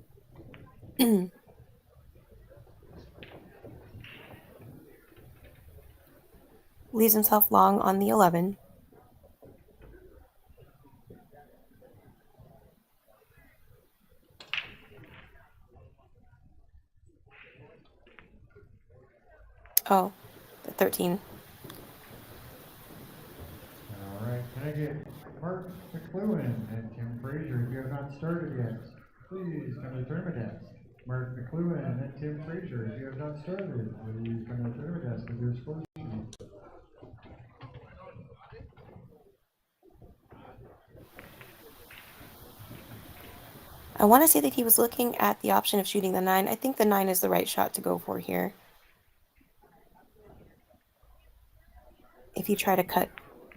Leaves himself long on the 11. Oh, the 13. All right, can I get Mark McLuhan and Tim Frazier if you have not started yet? please come to the tournament desk. Mark McLuhan and Tim Frazier, if you have not started, please come to the tournament desk with your score sheet. I want to say that he was looking at the option of shooting the 9. I think the 9 is the right shot to go for here. If you try to cut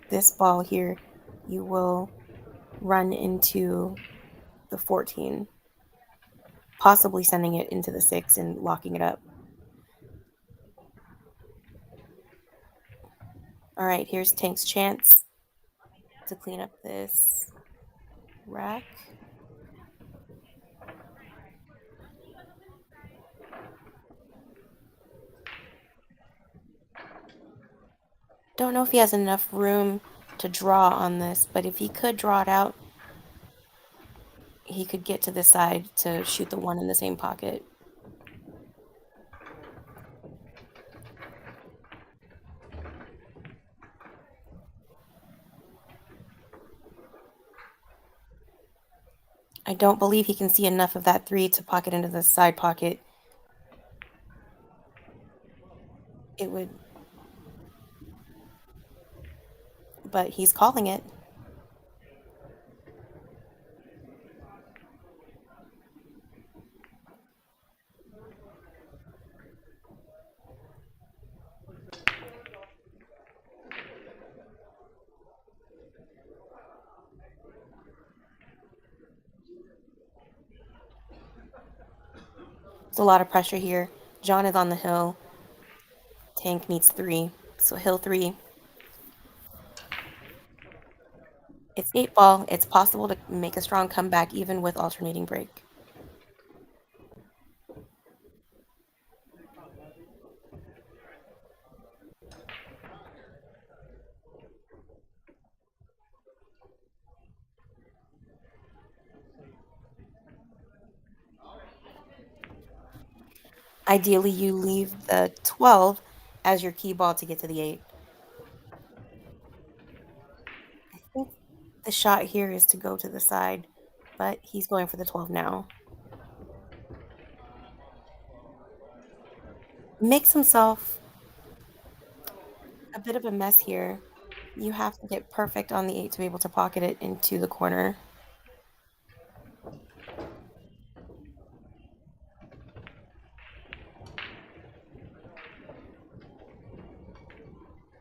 this ball here, you will run into the 14, possibly sending it into the 6 and locking it up. All right, here's Tank's chance to clean up this rack. Don't know if he has enough room to draw on this, but if he could draw it out, he could get to this side to shoot the 1 in the same pocket. I don't believe he can see enough of that 3 to pocket into the side pocket. It would, but he's calling it. There's a lot of pressure here. John is on the hill. Tank needs 3, so hill 3. It's 8 ball. It's possible to make a strong comeback even with alternating break. Ideally, you leave the 12 as your key ball to get to the 8. I think the shot here is to go to the side, but he's going for the 12 now. Makes himself a bit of a mess here. You have to get perfect on the 8 to be able to pocket it into the corner.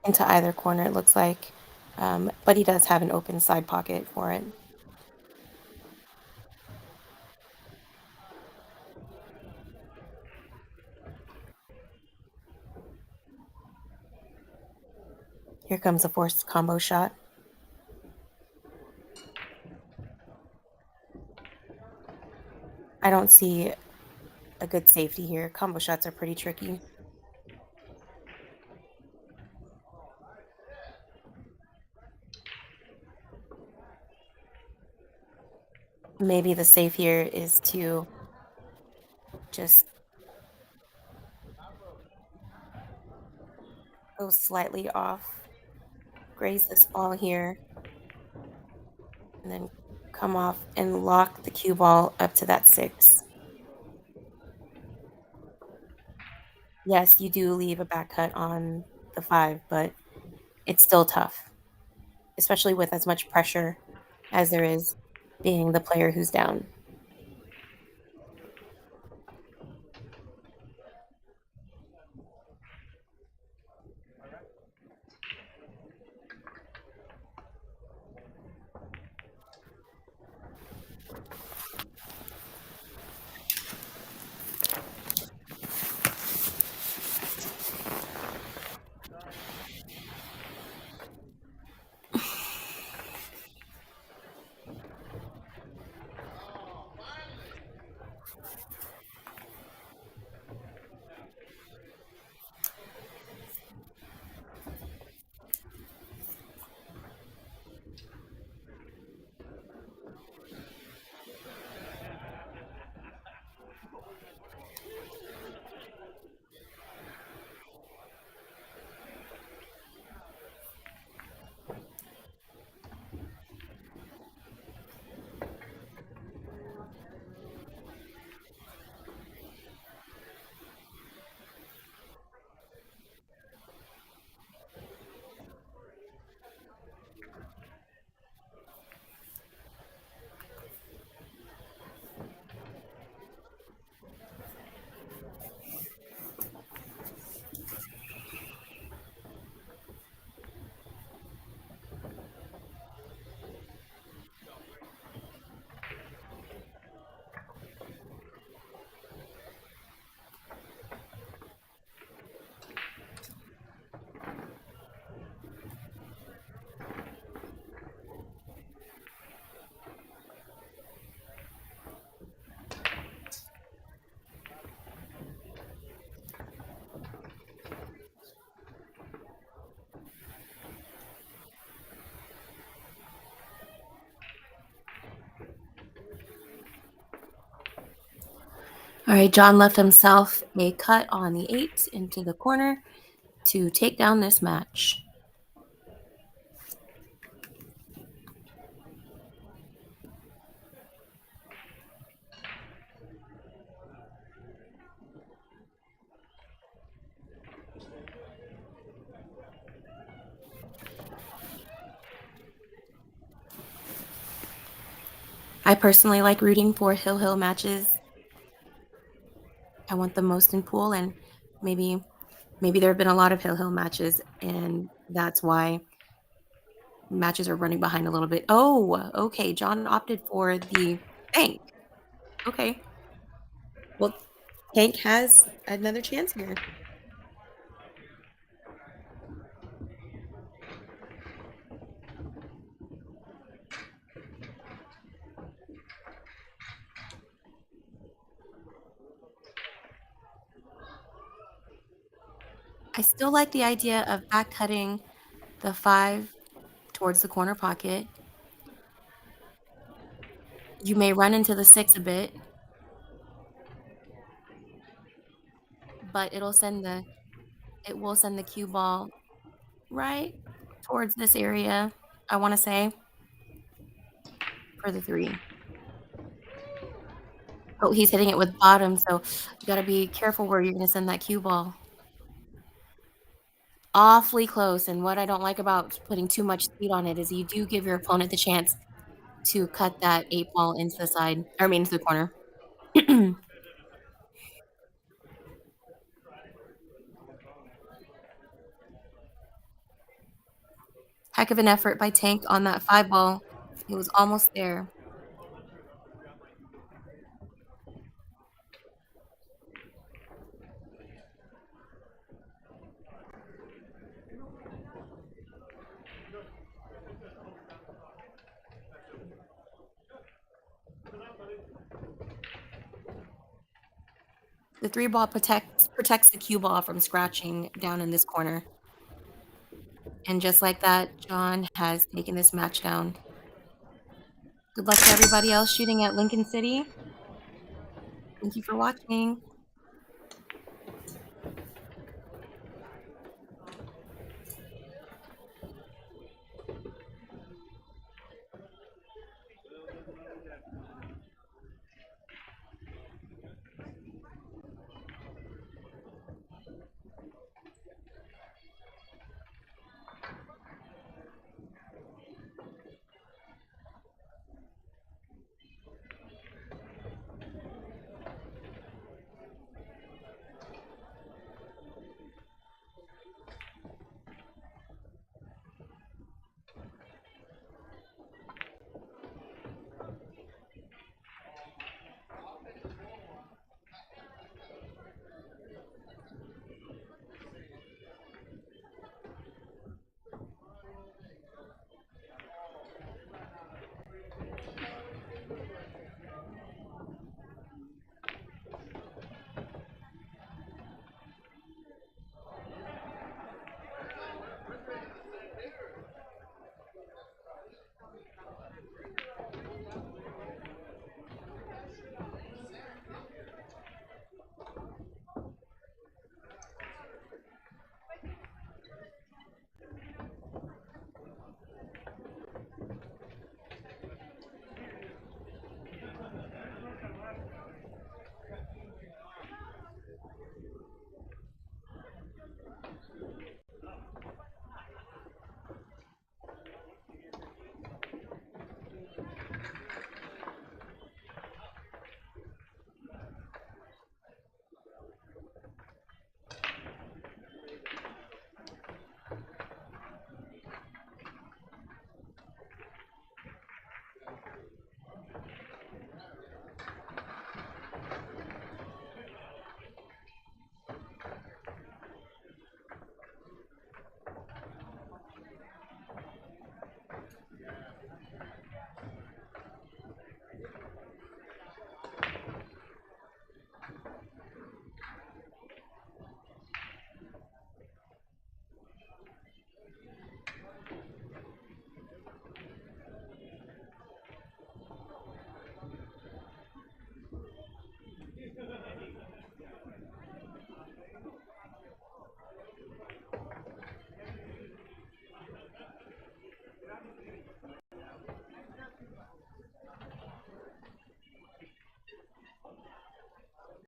Into either corner, it looks like. But he does have an open side pocket for it. Here comes a forced combo shot. I don't see a good safety here. Combo shots are pretty tricky. Maybe the safe here is to just go slightly off, graze this ball here, and then come off and lock the cue ball up to that 6. Yes, you do leave a back cut on the 5, but it's still tough, especially with as much pressure as there is being the player who's down. All right, John left himself a cut on the 8 into the corner to take down this match. I personally like rooting for hill matches. I want the most in pool, and maybe there have been a lot of hill matches, and that's why matches are running behind a little bit. Oh, okay. John opted for the tank. Okay. Well, tank has another chance here. I still like the idea of back cutting the 5 towards the corner pocket. You may run into the 6 a bit, but it will send the cue ball right towards this area, I want to say, for the 3. Oh, he's hitting it with bottom, so you got to be careful where you're going to send that cue ball. Awfully close, and what I don't like about putting too much speed on it is you do give your opponent the chance to cut that 8 ball into the side, into the corner. Heck of an effort by Tank on that 5 ball. He was almost there. The 3 ball protects the cue ball from scratching down in this corner. And just like that, John has taken this match down. Good luck to everybody else shooting at Lincoln City. Thank you for watching.